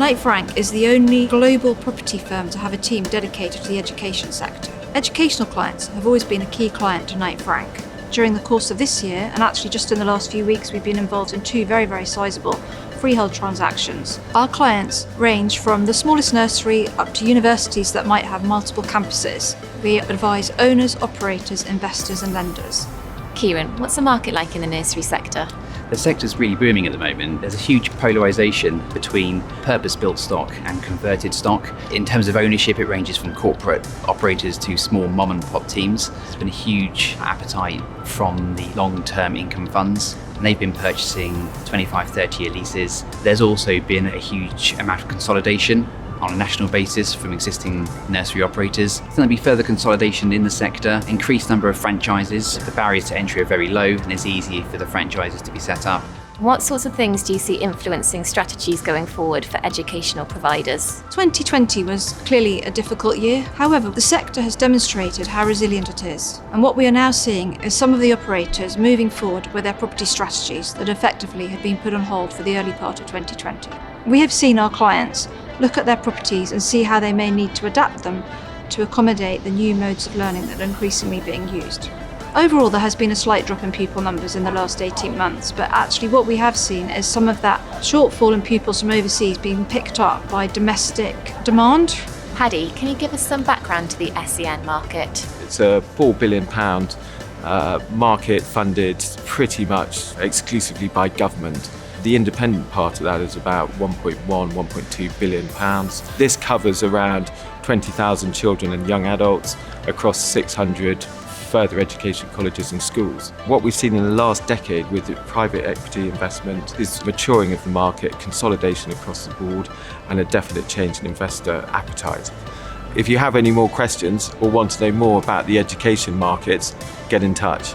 Knight Frank is the only global property firm to have a team dedicated to the education sector. Educational clients have always been a key client to Knight Frank. During the course of this year, and actually just in the last few weeks, we've been involved in two very, very sizable freehold transactions. Our clients range from the smallest nursery up to universities that might have multiple campuses. We advise owners, operators, investors and lenders. Kieran, what's the market like in the nursery sector? The sector's really booming at the moment. There's a huge polarisation between purpose-built stock and converted stock. In terms of ownership, it ranges from corporate operators to small mom-and-pop teams. There's been a huge appetite from the long-term income funds, and they've been purchasing 25, 30-year leases. There's also been a huge amount of consolidation on a national basis from existing nursery operators. There's going to be further consolidation in the sector, increased number of franchises. The barriers to entry are very low and it's easy for the franchises to be set up. What sorts of things do you see influencing strategies going forward for educational providers? 2020 was clearly a difficult year. However, the sector has demonstrated how resilient it is. And what we are now seeing is some of the operators moving forward with their property strategies that effectively had been put on hold for the early part of 2020. We have seen our clients look at their properties and see how they may need to adapt them to accommodate the new modes of learning that are increasingly being used. Overall, there has been a slight drop in pupil numbers in the last 18 months, but actually what we have seen is some of that shortfall in pupils from overseas being picked up by domestic demand. Paddy, can you give us some background to the SEN market? It's a £4 billion market funded pretty much exclusively by government. The independent part of that is about £1.2 billion. This covers around 20,000 children and young adults across 600 further education colleges and schools. What we've seen in the last decade with private equity investment is maturing of the market, consolidation across the board, and a definite change in investor appetite. If you have any more questions or want to know more about the education markets, get in touch.